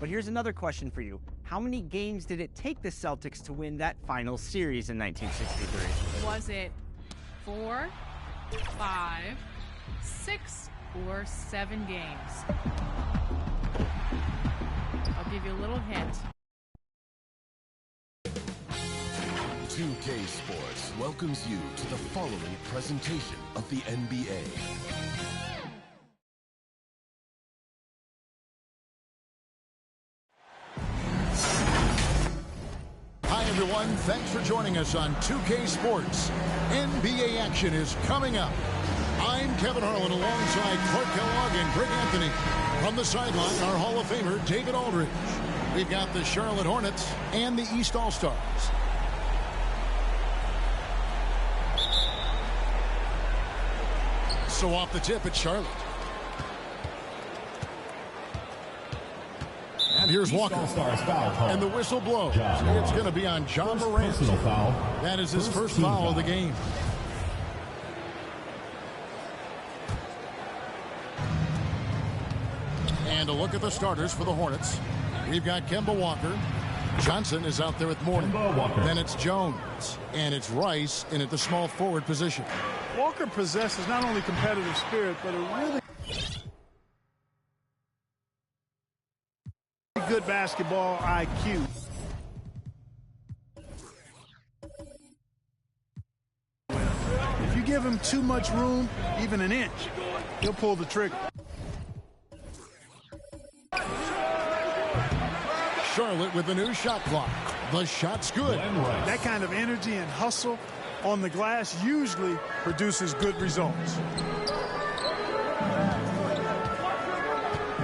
But here's another question for you. How many games did it take the Celtics to win that final series in 1963? Was it 4, 5, 6, or 7 games? I'll give you a little hint. 2K Sports welcomes you to the following presentation of the NBA. Hi, everyone. Thanks for joining us on 2K Sports. NBA action is coming up. I'm Kevin Harlan alongside Clark Kellogg and Greg Anthony. From the sideline, our Hall of Famer, David Aldridge. We've got the Charlotte Hornets and the East All-Stars. So off the tip, it's Charlotte. And here's Walker. And the whistle blows. It's going to be on John Morant. That is his first foul of the game. And a look at the starters for the Hornets. We've got Kemba Walker. Johnson is out there with Morton. Then it's Jones. And it's Rice in at the small forward position. Walker possesses not only competitive spirit, but a really good basketball IQ. If you give him too much room, even an inch, he'll pull the trigger. Charlotte with the new shot clock. The shot's good. That kind of energy and hustle on the glass usually produces good results.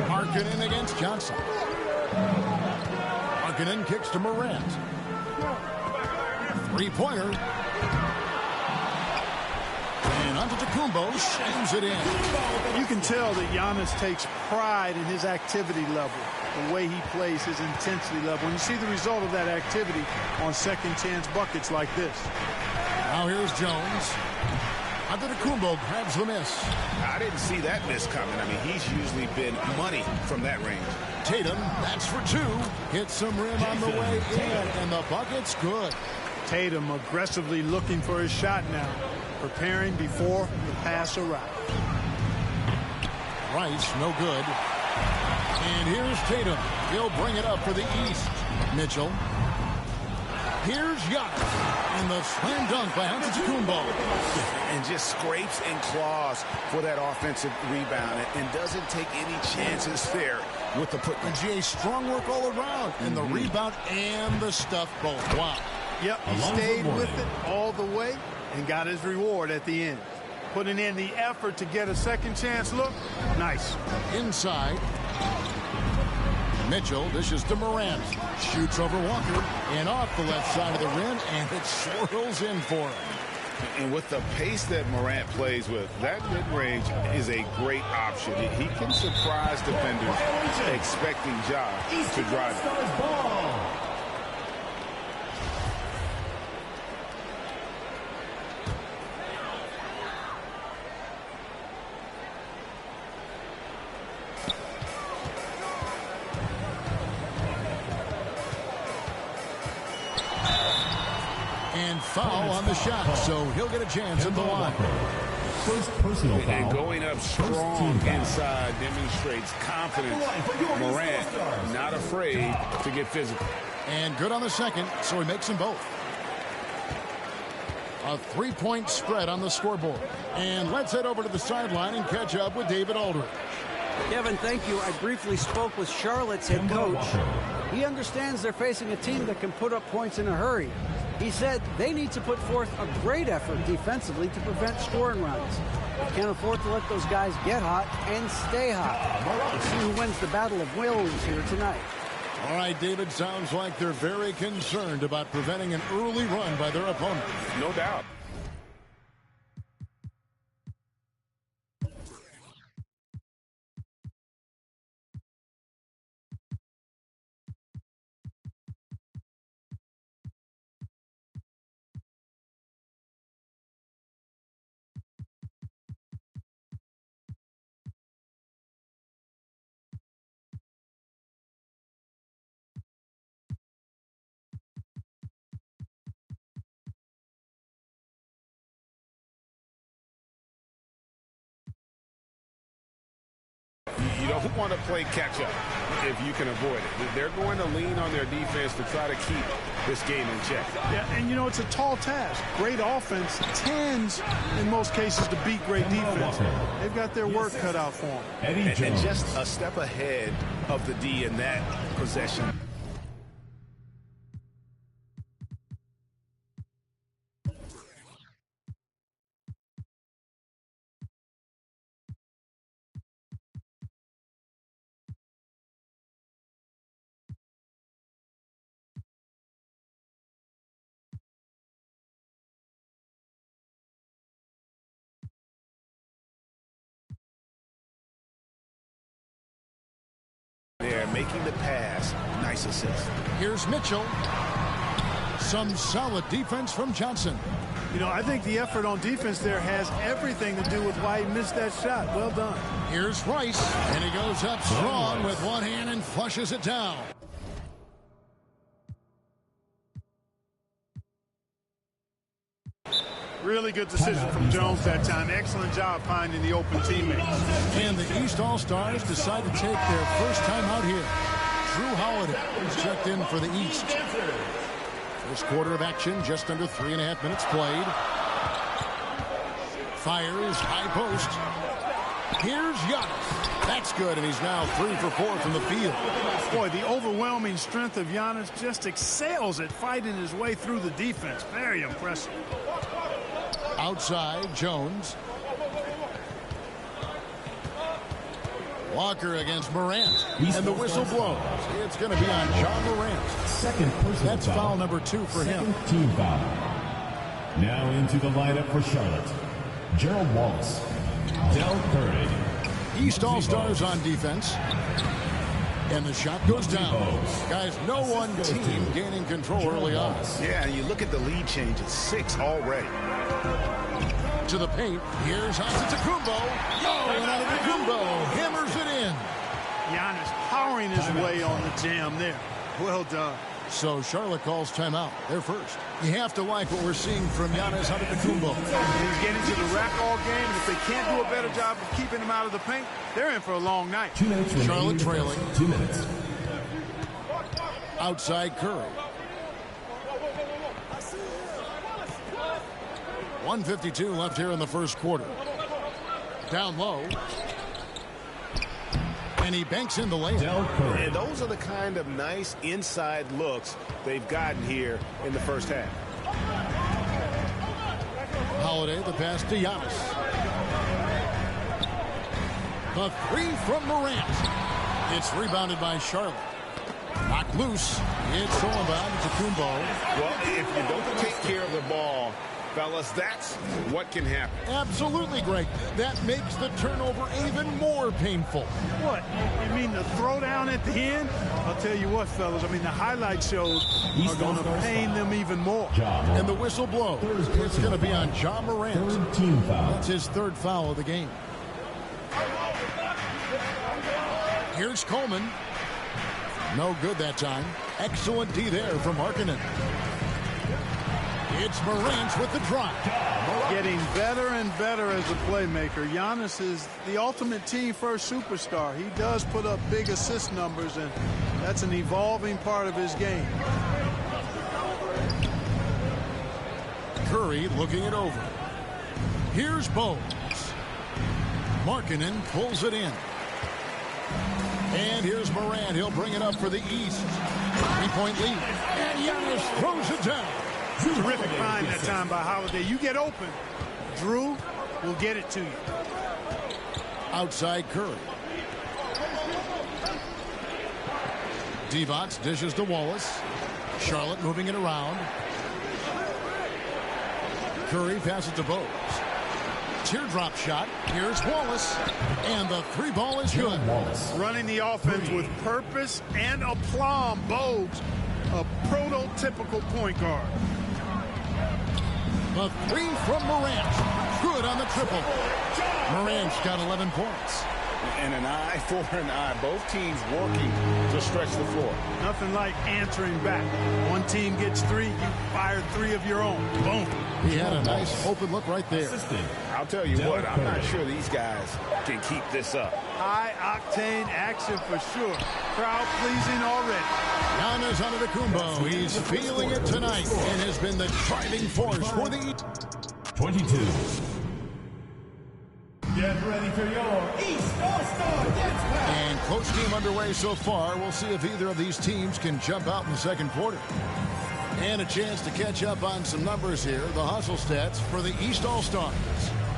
Markkanen against Johnson. Markkanen kicks to Morant. Three-pointer. And Antetokounmpo shams it in. You can tell that Giannis takes pride in his activity level, the way he plays, his intensity level. And you see the result of that activity on second-chance buckets like this. Now here's Jones. Antetokounmpo grabs the miss. I didn't see that miss coming. I mean, he's usually been money from that range. Tatum, that's for two. Hits some rim on the way in, and the bucket's good. Tatum aggressively looking for his shot now, preparing before the pass arrives. Rice, no good. And here's Tatum. He'll bring it up for the East. Mitchell. Here's Giannis. And the slam dunk by Antetokounmpo. And just scrapes and claws for that offensive rebound and doesn't take any chances there with the putback. And GA, strong work all around. And the rebound and the stuff both. Wow. Yep, he stayed with it all the way and got his reward at the end. Putting in the effort to get a second chance look. Nice. Inside. Mitchell dishes to Morant. Shoots over Walker. And off the left side of the rim. And it swirls in for him. And with the pace that Morant plays with, that mid-range is a great option. He can surprise defenders expecting Ja to drive it. And foul on the shot, so he'll get a chance at the line. First personal foul. And going up strong inside demonstrates confidence. Morant not afraid to get physical. And good on the second, so he makes them both. A three-point spread on the scoreboard. And let's head over to the sideline and catch up with David Aldridge. Kevin, thank you. I briefly spoke with Charlotte's head coach. He understands they're facing a team that can put up points in a hurry. He said they need to put forth a great effort defensively to prevent scoring runs. They can't afford to let those guys get hot and stay hot. Let's see who wins the battle of wills here tonight. All right, David, sounds like they're very concerned about preventing an early run by their opponent. No doubt. don't want to play catch-up if you can avoid it. They're going to lean on their defense to try to keep this game in check. Yeah, and, you know, it's a tall task. Great offense tends, in most cases, to beat great defense. They've got their work cut out for them. And just a step ahead of the D in that possession. They're making the pass. Nice assist. Here's Mitchell. Some solid defense from Johnson. You know, I think the effort on defense there has everything to do with why he missed that shot. Well done. Here's Rice, and he goes up strong with one hand and flushes it down. Really good decision from Jones that time. Excellent job finding the open teammates. And the East All-Stars decide to take their first time out here. Drew Holiday is checked in for the East. First quarter of action, just under 3.5 minutes played. Fires, high post. Here's Giannis. That's good, and he's now 3 for 4 from the field. Boy, the overwhelming strength of Giannis just excels at fighting his way through the defense. Very impressive. Outside, Jones. Walker against Morant. And the whistle blows. It's going to be on John Morant. Second personal That's foul number 2 for him. Team foul. Now into the lineup for Charlotte. Gerald Wallace. Del Curry. East All-Stars on defense. And the shot goes down. Guys, no one team gaining control early on. Yeah, you look at the lead change. It's 6 already. To the paint. Here's Antetokounmpo. And Antetokounmpo hammers it in. Giannis powering his way on the jam there. Well done. So Charlotte calls timeout. They're first. You have to like what we're seeing from Giannis Antetokounmpo. He's getting to the rack all game, and if they can't do a better job of keeping him out of the paint, they're in for a long night. 2 minutes Charlotte trailing. 2 minutes. Outside Curry. 1:52 left here in the first quarter. Down low. And he banks in the lane. And those are the kind of nice inside looks they've gotten here in the first half. Holiday, the pass to Giannis. The 3 from Morant. It's rebounded by Charlotte. Knocked loose. It's stolen by Antetokounmpo. Well, if you don't take care of the ball, fellas, that's what can happen. Absolutely, Greg. That makes the turnover even more painful. What? You mean the throwdown at the end? I'll tell you what, fellas. I mean, the highlight shows are going to pain them even more. And the whistle blows. It's going to be on John Morant. Team foul. That's his 3rd foul of the game. Here's Coleman. No good that time. Excellent D there from Markkanen. It's Morant with the drop. Getting better and better as a playmaker. Giannis is the ultimate team-first superstar. He does put up big assist numbers, and that's an evolving part of his game. Curry looking it over. Here's Bones. Markkanen pulls it in. And here's Morant. He'll bring it up for the East. 3-point lead. And Giannis throws it down. Terrific find that time by Holiday. You get open, Drew will get it to you. Outside Curry. Divac dishes to Wallace. Charlotte moving it around. Curry passes to Bones. Teardrop shot. Here's Wallace. And the 3 ball is good. Running the offense with purpose and aplomb. Bogues, a prototypical point guard. The 3 from Morant. Good on the triple. Morant's got 11 points. And an eye for an eye. Both teams working to stretch the floor. Nothing like answering back. One team gets 3, you fire 3 of your own. Boom. He had a nice open look right there. I'll tell you what, I'm not sure these guys can keep this up. High-octane action for sure. Crowd-pleasing already. Giannis Antetokounmpo, he's feeling it tonight and has been the driving force for the 22. Get ready for your East All-Star Dance Battle. And close game underway so far. We'll see if either of these teams can jump out in the second quarter. And a chance to catch up on some numbers here. The hustle stats for the East All-Stars.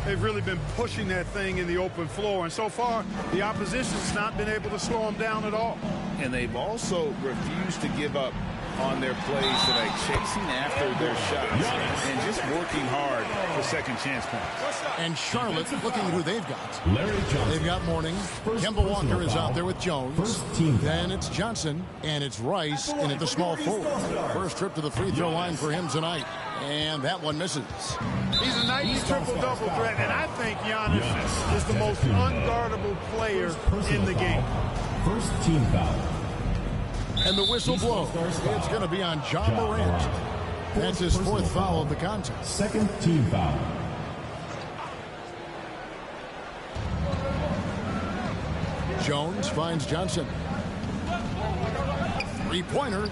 They've really been pushing that thing in the open floor, and so far the opposition's not been able to slow them down at all. And they've also refused to give up on their plays tonight, chasing after their shots and just working hard for second chance points. And Charlotte, looking at who they've got. Larry Johnson. They've got Mourning. Kemba Walker is out there with Jones. First team foul. Then it's Johnson, and it's Rice, and at the small forward. First trip to the free throw line for him tonight. And that one misses. He's a nightly triple-double threat, and I think Giannis is the most unguardable player in the game. First team foul. And the whistle blows. It's going to be on John Morant. That's his 4th foul of the contest. Second team foul. Jones finds Johnson. Three-pointer.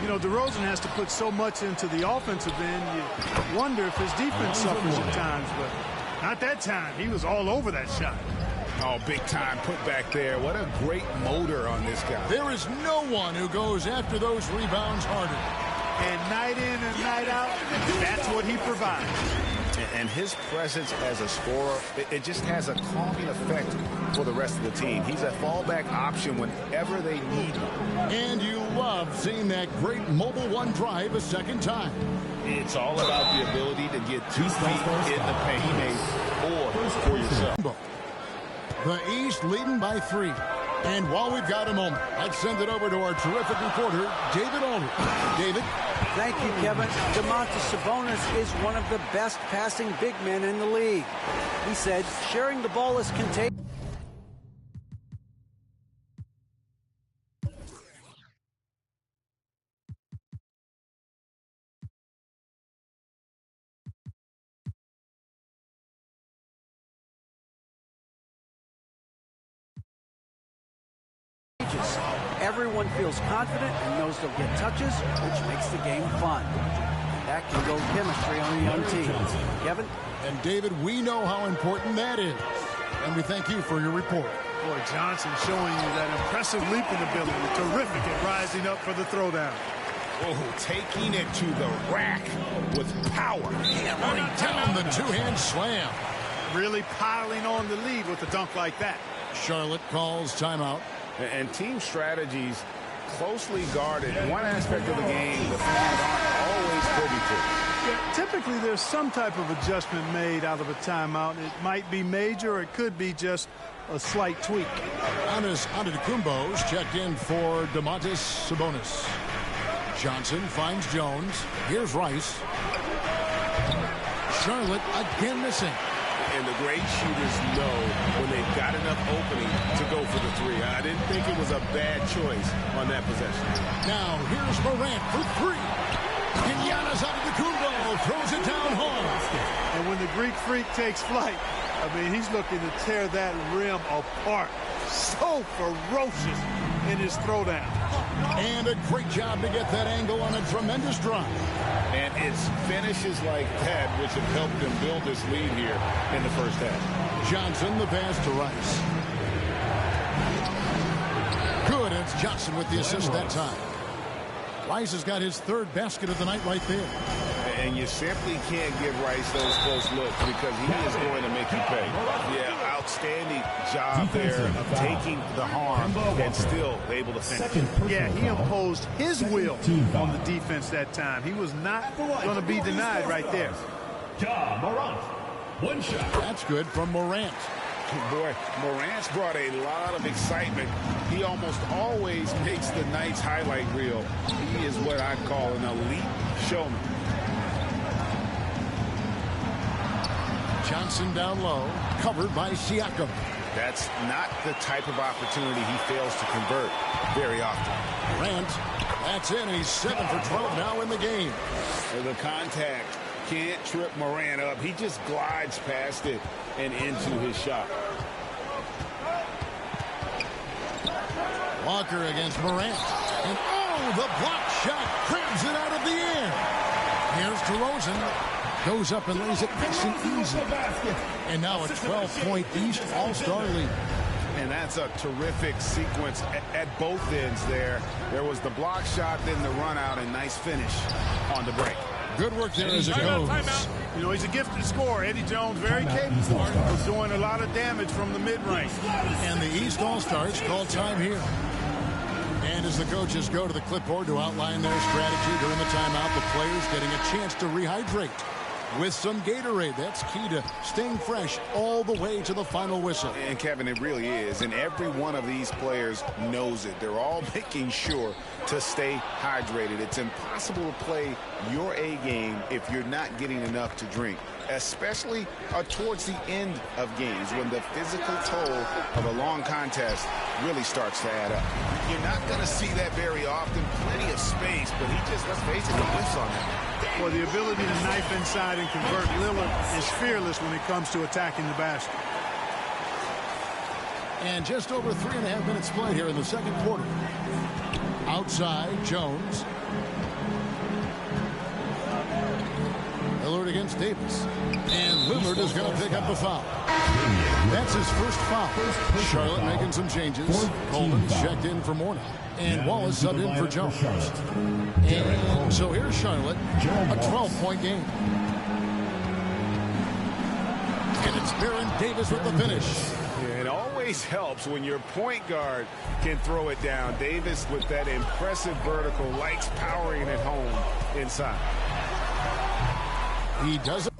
You know, DeRozan has to put so much into the offensive end, you wonder if his defense suffers at times, but not that time. He was all over that shot. Oh, big time put back there. What a great motor on this guy. There is no one who goes after those rebounds harder. And night in and night out, that's what he provides. And his presence as a scorer, it just has a calming effect for the rest of the team. He's a fallback option whenever they need him. And you love seeing that great mobile one drive a second time. It's all about the ability to get 2 feet in the paint or for yourself. The East leading by 3. And while we've got a moment, let's send it over to our terrific reporter, David Aldridge. David? Thank you, Kevin. Domantas Sabonis is one of the best passing big men in the league. He said, sharing the ball is contagious. Everyone feels confident and knows they'll get touches, which makes the game fun. And that can build chemistry on a young team. Kevin? And David, we know how important that is. And we thank you for your report. Boy, Johnson showing you that impressive leaping ability. Terrific at rising up for the throwdown. Oh, taking it to the rack with power. Hammering down the two-hand slam. Really piling on the lead with a dunk like that. Charlotte calls timeout. And team strategies closely guarded. One aspect of the game the fans aren't always privy to. Yeah, typically there's some type of adjustment made out of a timeout. It might be major or it could be just a slight tweak. Giannis Antetokounmpo's checked in for Domantas Sabonis. Johnson finds Jones. Here's Rice. Charlotte again missing. And the great shooters know when they've got enough opening to go for the 3. I didn't think it was a bad choice on that possession. Now here's Morant for 3. And Giannis Antetokounmpo throws it down hard. And when the Greek Freak takes flight, I mean, he's looking to tear that rim apart. So ferocious in his throwdown. And a great job to get that angle on a tremendous drive. And it's finishes like that which have helped him build this lead here in the first half. Johnson, the pass to Rice. Good, it's Johnson with the assist that time. Rice has got his 3rd basket of the night right there. And you simply can't give Rice those close looks because he is going to make you pay. Yeah, outstanding job there of taking the harm and still able to finish. Yeah, he imposed his will on the defense that time. He was not going to be denied right there. Ja Morant. One shot. That's good from Morant. Boy, Morant's brought a lot of excitement. He almost always makes the night's highlight reel. He is what I call an elite showman. Johnson down low, covered by Siakam. That's not the type of opportunity he fails to convert very often. Morant, that's in, and he's 7 for 12 now in the game. The contact can't trip Morant up. He just glides past it and into his shot. Walker against Morant. And oh, the block shot grabs it out of the air. Here's DeRozan. Goes up and lays it nice and easy. And now a 12-point East All-Star lead. And that's a terrific sequence at both ends there. There was the block shot, then the run out, and nice finish on the break. Good work there as it goes. You know, he's a gifted scorer. Eddie Jones, very capable of doing a lot of damage from the mid-range. And the East All-Stars call time here. And as the coaches go to the clipboard to outline their strategy during the timeout, the players getting a chance to rehydrate with some Gatorade. That's key to staying fresh all the way to the final whistle. And Kevin, it really is. And every one of these players knows it. They're all making sure to stay hydrated. It's impossible to play your A game if you're not getting enough to drink, especially towards the end of games when the physical toll of a long contest really starts to add up. You're not going to see that very often. Plenty of space, but he just, let's face it, he whiffs on that. Well, the ability to knife inside and convert, Lillard is fearless when it comes to attacking the basket. And just over 3.5 minutes played here in the second quarter. Outside, Jones. Lillard against Davis. And Lillard is going to pick up the foul. That's his first foul. Charlotte making some changes. Coleman's checked in for Morning. And Wallace subbed in for Jones. And so here's Charlotte, a 12-point game. And it's Baron Davis with the finish. Yeah, it always helps when your point guard can throw it down. Davis with that impressive vertical, likes powering it home inside. He does it.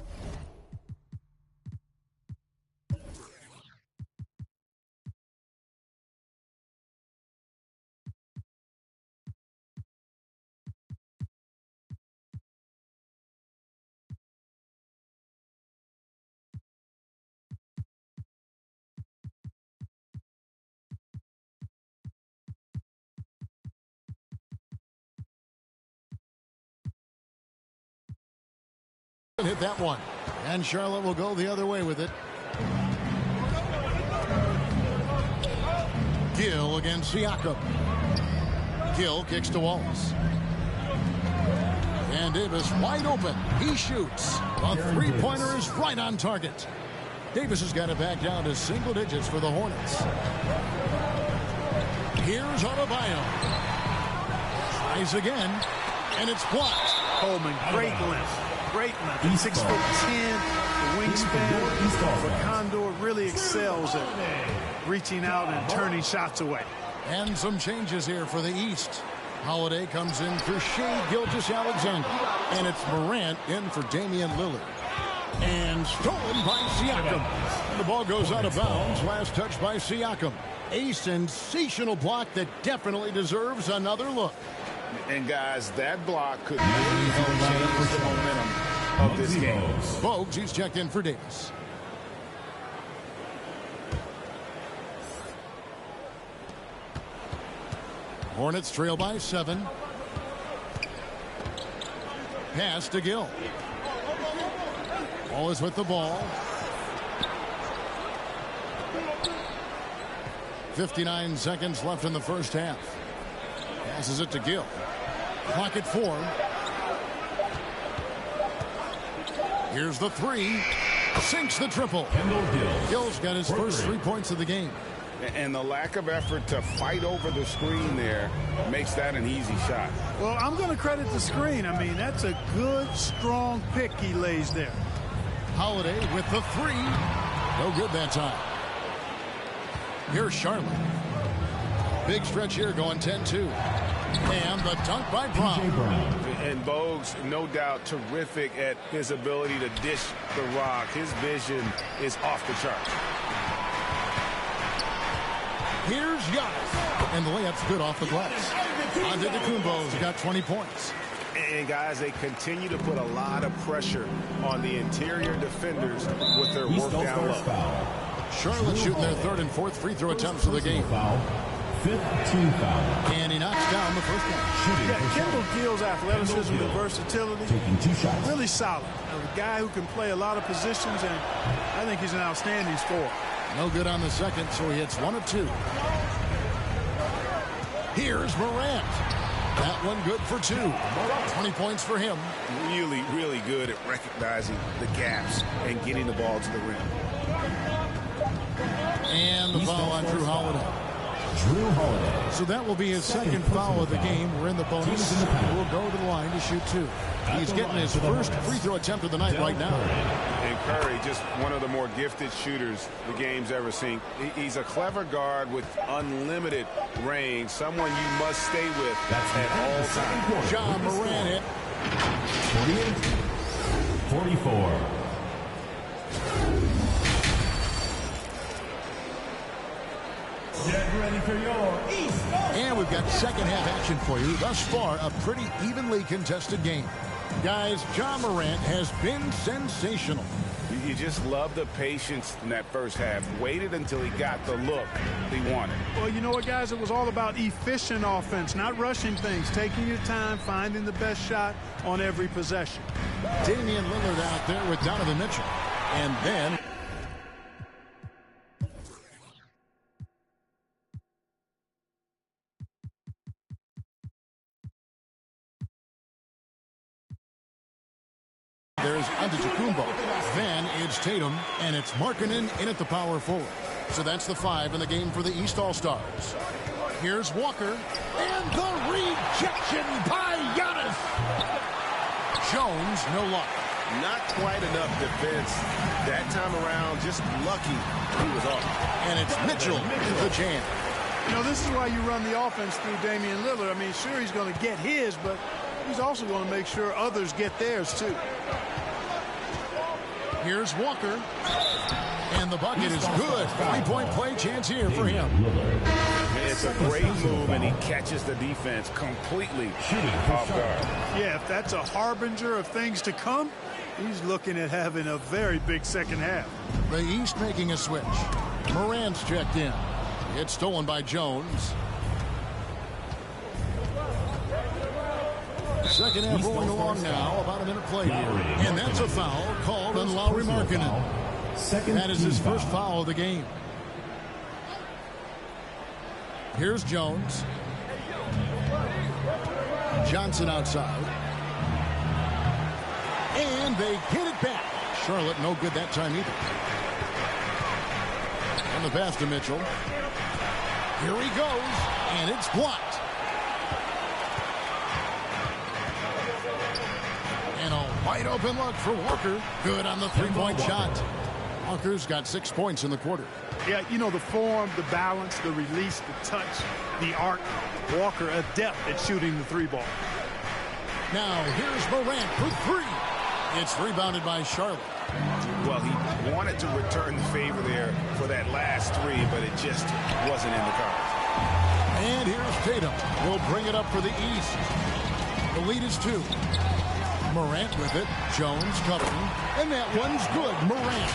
Hit that one. And Charlotte will go the other way with it. Gill against Siakam. Gill kicks to Wallace. And Davis wide open. He shoots. A three-pointer is right on target. Davis has got it back down to single digits for the Hornets. Here's Adebayo. Tries again. And it's blocked. Coleman, great length. Great length. 6'10", the wingspan for Condor really excels at reaching out and turning shots away. And some changes here for the East. Holiday comes in for Shea Gilgeous-Alexander. And it's Morant in for Damian Lillard. And stolen by Siakam. The ball goes out of bounds. Last touch by Siakam. A sensational block that definitely deserves another look. And guys, that block could really help change the momentum of this game. Bogues, he's checked in for Davis. Hornets trail by 7. Pass to Gill. Wallace with the ball. 59 seconds left in the first half. Passes it to Gill. Clock at 4. Here's the 3. Sinks the triple. Gill's got his first 3 points of the game. And the lack of effort to fight over the screen there makes that an easy shot. Well, I'm going to credit the screen. I mean, that's a good, strong pick he lays there. Holiday with the 3. No good that time. Here's Charlotte. Big stretch here going 10-2. And the dunk by Brown. And Bogues, no doubt, terrific at his ability to dish the rock. His vision is off the charts. Here's Giannis. And the layup's good off the glass. Antetokounmpo's got 20 points. And guys, they continue to put a lot of pressure on the interior defenders with their work down low. Charlotte shooting their third and fourth free throw attempts of the game. Foul. Fifth team foul. And he knocks down the first one. Yeah, Kendall Gill's athleticism and versatility, Taking 2 shots. really solid. A guy who can play a lot of positions, and I think he's an outstanding scorer. No good on the second, so he hits 1 of 2. Here's Morant. That one good for 2. 20 points for him. Really, really good at recognizing the gaps and getting the ball to the rim. And the foul on Drew Holiday. Drew Holiday. So that will be his second foul of the game. We're in the bonus. We'll go to the line to shoot 2. He's getting his first free throw attempt of the night right now. And Curry, just one of the more gifted shooters the game's ever seen. He's a clever guard with unlimited range, someone you must stay with at all times. John Morant hit. 48-44. Get ready for your East. And we've got second half action for you. Thus far, a pretty evenly contested game. Guys, John Morant has been sensational. You just love the patience in that first half. Waited until he got the look he wanted. Well, you know what, guys? It was all about efficient offense, not rushing things, taking your time, finding the best shot on every possession. Damian Lillard out there with Donovan Mitchell. And then there's Antetokounmpo. Then it's Tatum, and it's Markkanen in at the power forward. So that's the 5 in the game for the East All-Stars. Here's Walker, and the rejection by Giannis. Jones, no luck. Not quite enough defense that time around. Just lucky he was off. And it's Mitchell with the jam. You know, this is why you run the offense through Damian Lillard. I mean, sure, he's going to get his, but he's also going to make sure others get theirs, too. Here's Walker. And the bucket is good. 3-point play chance here for him. It's a great move, and he catches the defense completely off guard. Yeah, if that's a harbinger of things to come, he's looking at having a very big second half. The East making a switch. Morant's checked in. It's stolen by Jones. Second half rolling along now. About a minute played here. And that's a foul called on Lauri Markkanen. That is his first foul of the game. Here's Jones. Johnson outside. And they get it back. Charlotte no good that time either. And the pass to Mitchell. Here he goes. And it's blocked. And a wide open look for Walker. Good on the three-point shot. Walker's got 6 points in the quarter. Yeah, you know, the form, the balance, the release, the touch, the arc. Walker adept at shooting the 3-ball. Now here's Morant for 3. It's rebounded by Charlotte. Well, he wanted to return the favor there for that last 3, but it just wasn't in the cards. And here's Tatum. He'll bring it up for the East. The lead is 2. Morant with it. Jones covering. And that one's good. Morant.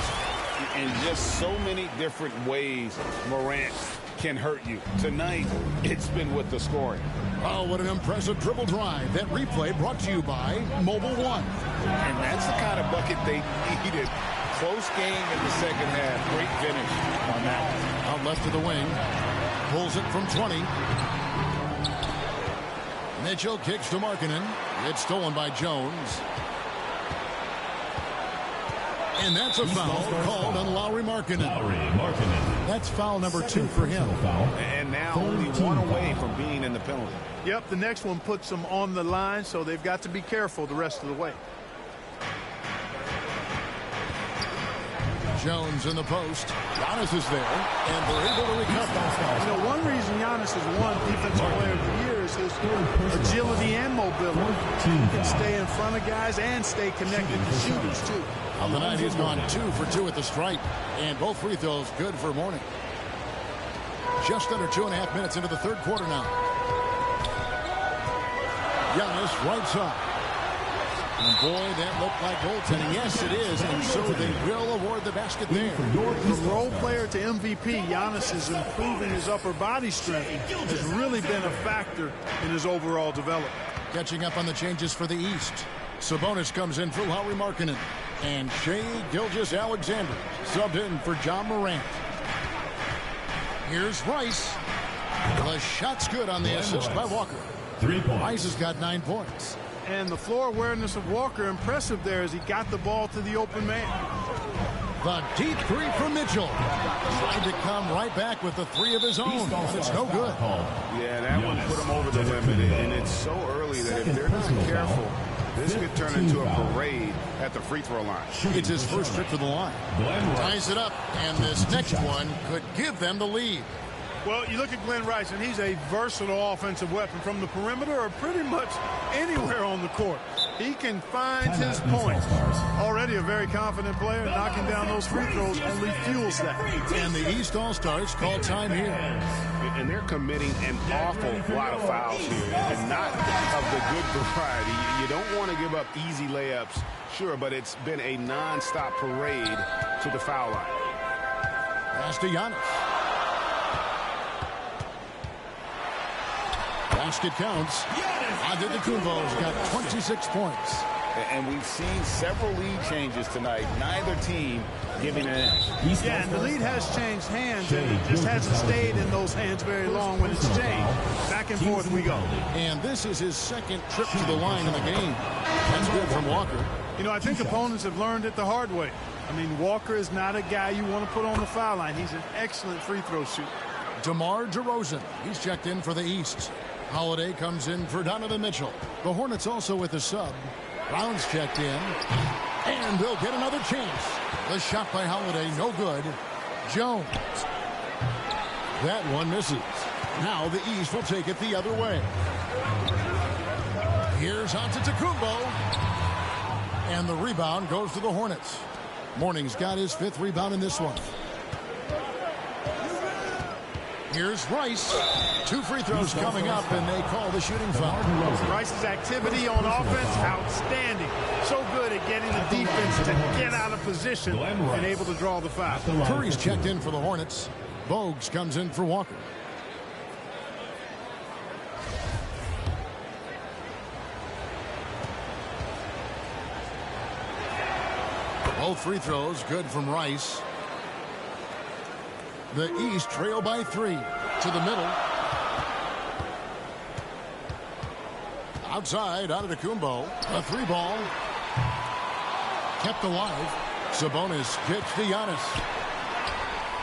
In just so many different ways, Morant can hurt you. Tonight, it's been with the scoring. Oh, what an impressive dribble drive. That replay brought to you by Mobile One. And that's the kind of bucket they needed. Close game in the second half. Great finish on that one. Out left to the wing. Pulls it from 20. Mitchell kicks to Markkanen. It's stolen by Jones. And that's a foul called on Lauri Markkanen. That's foul number 2 for him. And now only 1 away from being in the penalty. Yep, the next one puts them on the line, so they've got to be careful the rest of the way. Jones in the post. Giannis is there, and they're able to recover. You know, one reason Giannis has won Defensive Player of the Year is his agility and mobility. He can stay in front of guys and stay connected to shooters, too. On the night, he's gone 2 for 2 at the stripe, and both free throws good for Mourning. Just under 2.5 minutes into the third quarter now. Giannis right side. And boy, that looked like goaltending. Yes, it is. And so they will award the basket there. From role player to MVP, Giannis is improving his upper body strength. Has really been a factor in his overall development. Catching up on the changes for the East. Sabonis comes in for Lauri Markkanen. And Shai Gilgeous-Alexander subbed in for John Morant. Here's Rice. The shot's good on the assist by Walker. 3 points. Rice has got 9 points. And the floor awareness of Walker impressive there as he got the ball to the open man. The deep three from Mitchell. Tried to come right back with the three of his own, but it's no good. Yeah, that one put him over the limit, and it's so early that if they're not careful, this could turn into a parade at the free throw line. It's his first trip to the line. Ties it up, and this next one could give them the lead. Well, you look at Glenn Rice, and he's a versatile offensive weapon from the perimeter or pretty much anywhere on the court. He can find his points. Already a very confident player. Knocking down those free throws only fuels that. And the East All-Stars call time here. And they're committing an awful lot of fouls here, and not of the good variety. You don't want to give up easy layups, sure, but it's been a non-stop parade to the foul line. Pass to Giannis. Basket counts. Antetokounmpo's got 26 points. And we've seen several lead changes tonight. Neither team giving an inch. Yeah, and the lead has changed hands, and it just hasn't stayed in those hands very long when it's changed. Back and forth we go. And this is his second trip to the line in the game. That's good from Walker. You know, I think opponents have learned it the hard way. I mean, Walker is not a guy you want to put on the foul line. He's an excellent free throw shooter. DeMar DeRozan, he's checked in for the East. Holiday comes in for Donovan Mitchell. The Hornets also with a sub. Brown's checked in. And they'll get another chance. The shot by Holiday, no good. Jones. That one misses. Now the East will take it the other way. Here's Antetokounmpo. And the rebound goes to the Hornets. Mourning's got his 5th rebound in this one. Here's Rice. 2 free throws coming up, and they call the shooting foul. Rice's activity on offense, outstanding. So good at getting the defense to get out of position and able to draw the foul. Curry's checked in for the Hornets. Bogues comes in for Walker. Both free throws good from Rice. The East trail by 3 to the middle. Outside, Antetokounmpo. A 3-ball. Kept alive. Sabonis kicks to Giannis.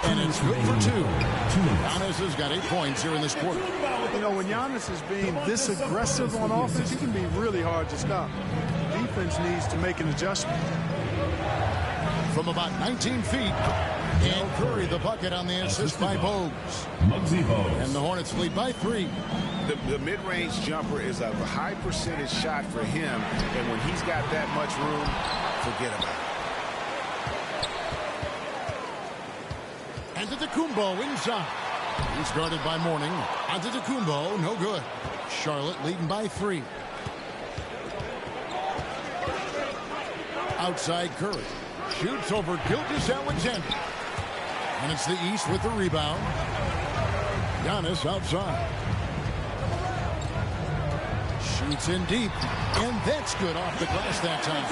And it's good for 2. Giannis has got 8 points here in this quarter. You know, when Giannis is being this aggressive on offense, he can be really hard to stop. Defense needs to make an adjustment. From about 19 feet. And Curry the bucket on the assist by Bogues. And the Hornets lead by 3. The mid-range jumper is a high percentage shot for him, and when he's got that much room, forget about it. Antetokounmpo inside. He's guarded by Mourning. Antetokounmpo, no good. Charlotte leading by 3. Outside Curry. Shoots over Gilgeous-Alexander. And it's the East with the rebound. Giannis outside. Shoots in deep. And that's good off the glass that time.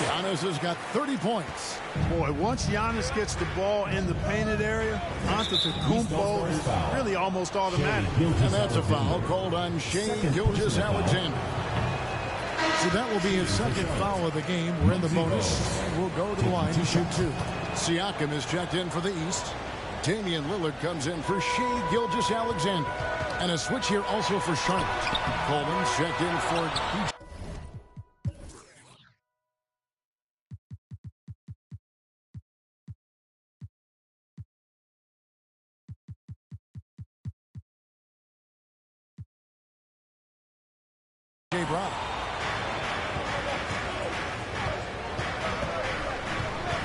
Giannis has got 30 points. Boy, once Giannis gets the ball in the painted area, Antetokounmpo is really almost automatic. And that's a foul called on Shai Gilgeous-Alexander. So that will be his second foul of the game. We're in the bonus. We'll go to the line to shoot 2. Siakam is checked in for the East. Damian Lillard comes in for Shai Gilgeous-Alexander. And a switch here also for Charlotte. Coleman's checked in for PJ. Brown.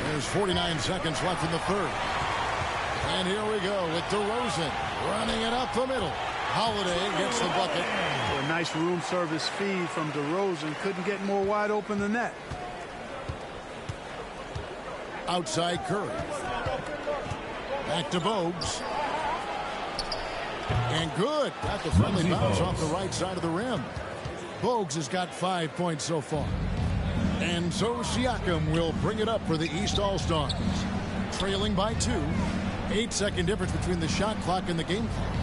There's 49 seconds left in the 3rd. And here we go with DeRozan running it up the middle. Holiday gets the bucket. A Nice room service feed from DeRozan. Couldn't get more wide open than that. Outside Curry. Back to Bogues. And good. Got the friendly bounce off the right side of the rim. Bogues has got 5 points so far. And so Siakam will bring it up for the East All-Stars. Trailing by 2. 8-second difference between the shot clock and the game clock.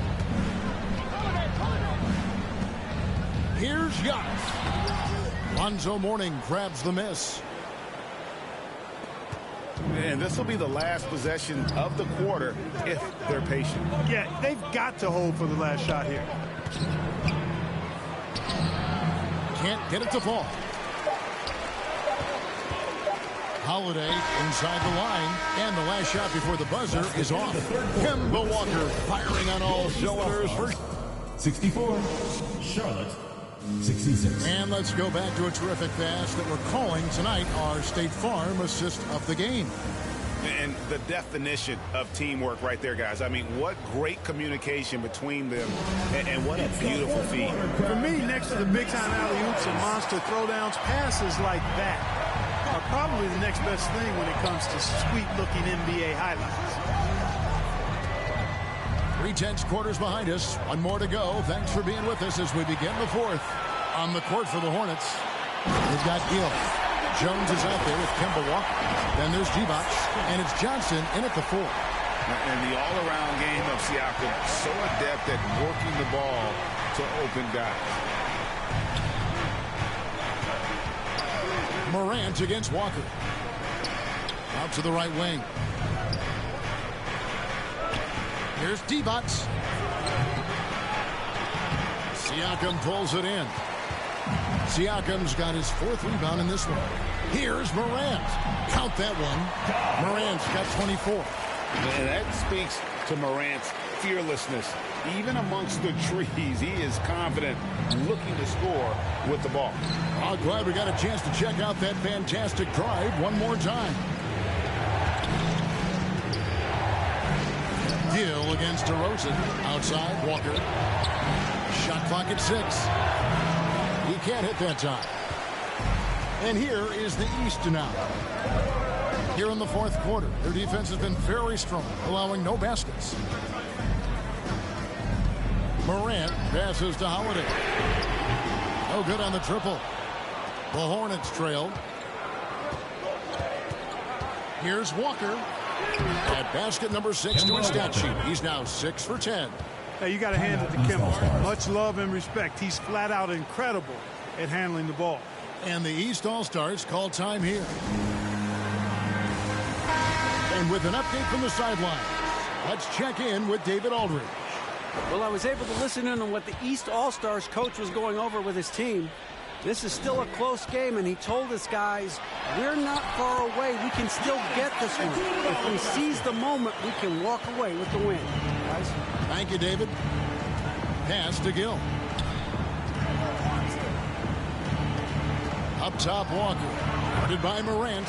Here's Giannis. Lonzo Mourning grabs the miss. And this will be the last possession of the quarter if they're patient. Yeah, they've got to hold for the last shot here. Can't get it to fall. Holiday inside the line, and the last shot before the buzzer is off. Kemba Walker firing on all cylinders for 64. Charlotte, 66. And let's go back to a terrific pass that we're calling tonight our State Farm assist of the game. And the definition of teamwork right there, guys. I mean, what great communication between them, and what a beautiful feed. For me, next to the big-time alley-oops and monster throwdowns, passes like that are probably the next best thing when it comes to sweet-looking NBA highlights. 3/10 quarters behind us. One more to go. Thanks for being with us as we begin the fourth. On the court for the Hornets, we've got Gill. Jones is out there with Kemba Walker. Then there's Divac, and it's Johnson in at the 4. And the all-around game of Siakam, so adept at working the ball to open guys. Morant against Walker. Out to the right wing. Here's Divac. Siakam pulls it in. Siakam's got his 4th rebound in this one. Here's Morant. Count that one. Morant's got 24. And that speaks to Morant's fearlessness. Even amongst the trees, he is confident, looking to score with the ball. I'm glad we got a chance to check out that fantastic drive one more time. Gill against DeRozan. Outside, Walker. Shot clock at 6. He can't hit that time. And here is the East now. Here in the 4th quarter, their defense has been very strong, allowing no baskets. Morant passes to Holiday. No good on the triple. The Hornets trail. Here's Walker. At basket number 6 to his stat sheet. He's now 6 for 10. Hey, you got to hand it to Kemba. Much love and respect. He's flat out incredible at handling the ball. And the East All-Stars call time here. And with an update from the sideline, let's check in with David Aldridge. Well, I was able to listen in on what the East All-Stars coach was going over with his team. This is still a close game, and he told us guys, we're not far away. We can still get this one. If we seize the moment, we can walk away with the win. Guys? Thank you, David. Pass to Gill. Up top, Walker. Guarded by Morant.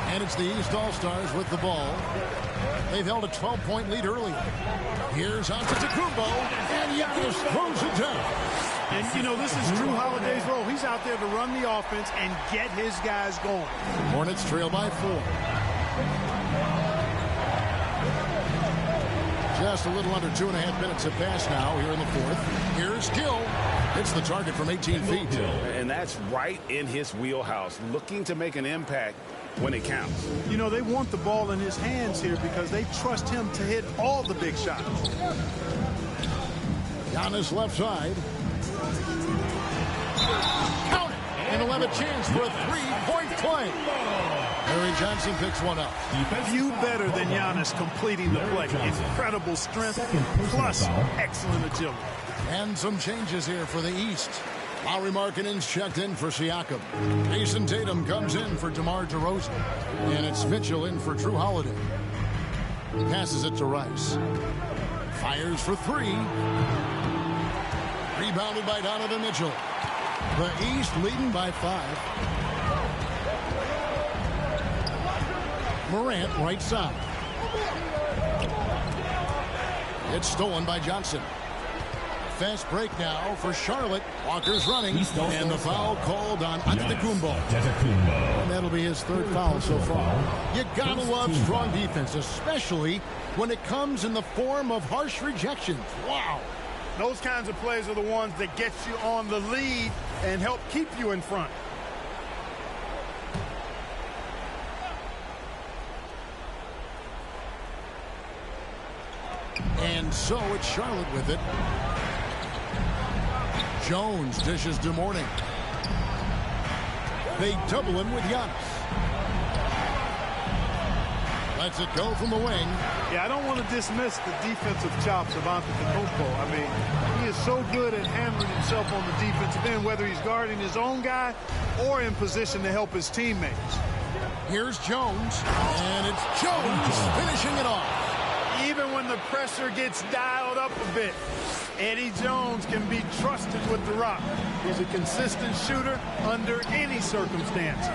And it's the East All-Stars with the ball. They've held a 12-point lead early. Here's Antetokounmpo, and Giannis throws it down. And, you know, this is Drew Holiday's role. He's out there to run the offense and get his guys going. Hornets trail by 4. Just a little under 2.5 minutes have passed now here in the 4th. Here's Gill. Hits the target from 18 feet. And that's right in his wheelhouse, looking to make an impact when it counts. You know, they want the ball in his hands here because they trust him to hit all the big shots. Giannis left side. Count it! And he'll have a chance for a 3-point play. Harry Johnson picks one up. Few better than Giannis completing the play. Incredible strength plus excellent agility. And some changes here for the East. Lauri Markkanen's checked in for Siakam. Jason Tatum comes in for DeMar DeRozan. And it's Mitchell in for Drew Holiday. Passes it to Rice. Fires for 3. Rebounded by Donovan Mitchell. The East leading by 5. Morant right side. It's stolen by Johnson. fast break now for Charlotte. Walker's running, and the foul called on Antetokounmpo. And that'll be his third foul so far. You gotta love strong defense, especially when it comes in the form of harsh rejections. Wow. Those kinds of plays are the ones that get you on the lead and help keep you in front. And so it's Charlotte with it. Jones dishes to Mourning. They double him with Giannis. Lets it go from the wing. Yeah, I don't want to dismiss the defensive chops of Antetokounmpo. I mean, he is so good at handling himself on the defensive end, whether he's guarding his own guy or in position to help his teammates. Here's Jones, and it's Jones finishing it off. Even when the pressure gets dialed up a bit, Eddie Jones can be trusted with the rock. He's a consistent shooter under any circumstances.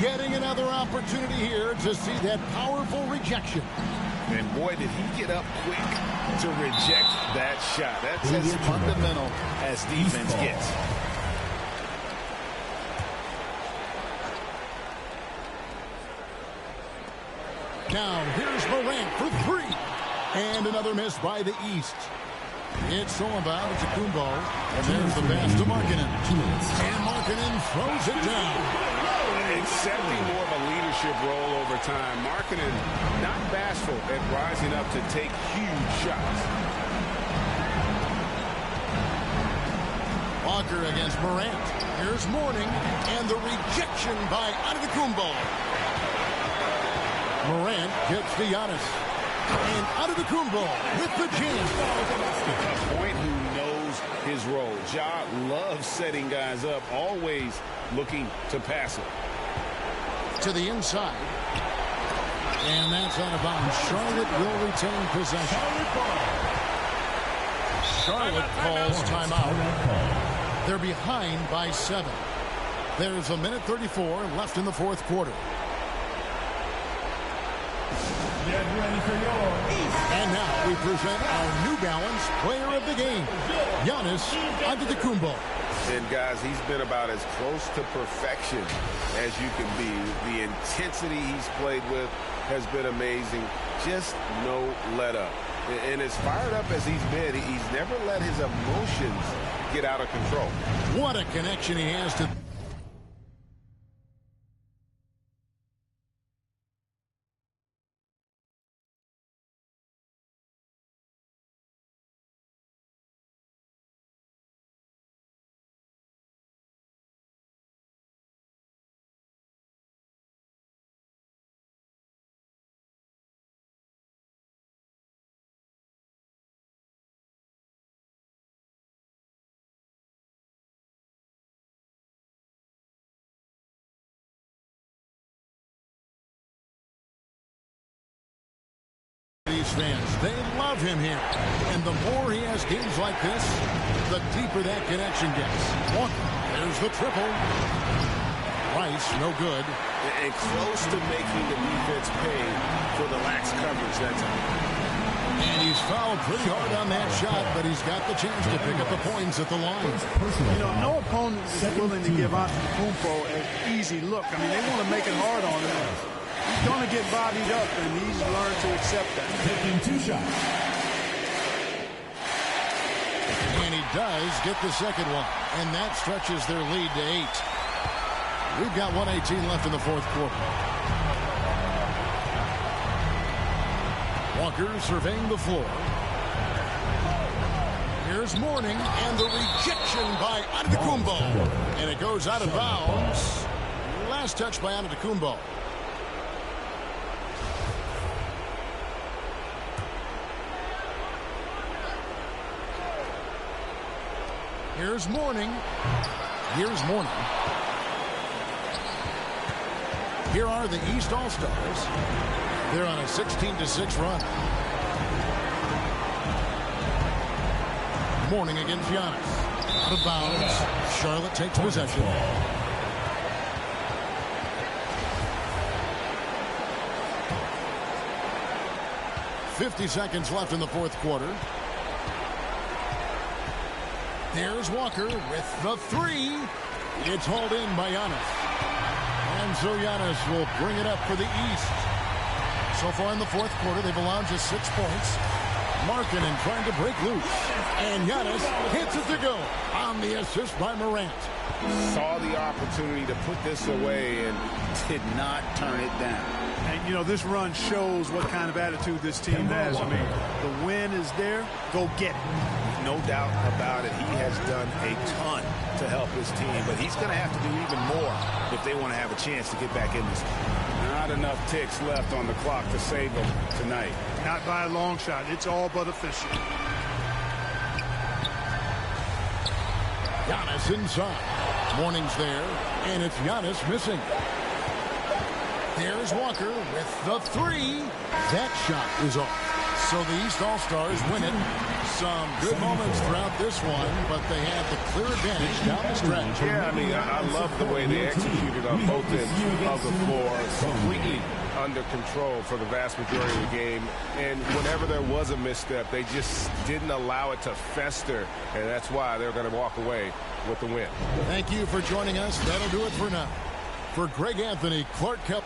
Getting another opportunity here to see that powerful rejection. And boy, did he get up quick to reject that shot. That's as fundamental as defense gets. Now here's Morant for three. And another miss by the East. It's all about Antetokounmpo. And there's the pass to Markkanen. And Markkanen throws it down. Accepting more of a leadership role over time. Markkanen not bashful at rising up to take huge shots. Walker against Morant. Here's Mourning. And the rejection by Antetokounmpo. Morant gets to Giannis. And Antetokounmpo with the jam. A point who knows his role. Ja loves setting guys up, always looking to pass it. To the inside. And that's out of bounds. Charlotte will retain possession. Charlotte calls timeout. They're behind by 7. There's a minute 34 left in the fourth quarter. And now we present our New Balance player of the game, Giannis Antetokounmpo. And guys, he's been about as close to perfection as you can be. The intensity he's played with has been amazing. Just no let up. And as fired up as he's been, he's never let his emotions get out of control. What a connection he has to... These fans, they love him here. And the more he has games like this, the deeper that connection gets. Walker, there's the triple. Rice, no good. And close to making the defense pay for the lax coverage that time. And he's fouled pretty hard on that shot, but he's got the chance to pick up the points at the line. You know, no opponent is willing to give Antetokounmpo an easy look. I mean, they want to make it hard on him. He's going to get bodied up, and he's learned to accept that. Taking 2 shots. And he does get the second one, and that stretches their lead to 8. We've got 1:18 left in the fourth quarter. Walker surveying the floor. Here's Mourning, and the rejection by Antetokounmpo. And it goes out of bounds. Last touch by Antetokounmpo. Here's Mourning. Here's Mourning. Here are the East All-Stars. They're on a 16-6 run. Mourning against Giannis. Out of bounds. Charlotte takes possession. .50 seconds left in the fourth quarter. There's Walker with the three. It's hauled in by Giannis. And so Giannis will bring it up for the East. So far in the fourth quarter, they've allowed just 6 points. Markkanen trying to break loose. And Giannis hits it to go on the assist by Morant. Saw the opportunity to put this away and did not turn it down. And, you know, this run shows what kind of attitude this team has. I mean, the win is there. Go get it. No doubt about it. He has done a ton to help his team, but he's going to have to do even more if they want to have a chance to get back in this. Not enough ticks left on the clock to save them tonight. Not by a long shot. It's all but official. Giannis inside. Warning's there, and it's Giannis missing. There's Walker with the three. That shot is off. So the East All-Stars win it. Some good moments throughout this one, but they had the clear advantage down the stretch. Yeah, I mean, I love the way they executed on both ends of the floor. Completely under control for the vast majority of the game. And whenever there was a misstep, they just didn't allow it to fester. And that's why they're going to walk away with the win. Thank you for joining us. That'll do it for now. For Greg Anthony, Clark Kep.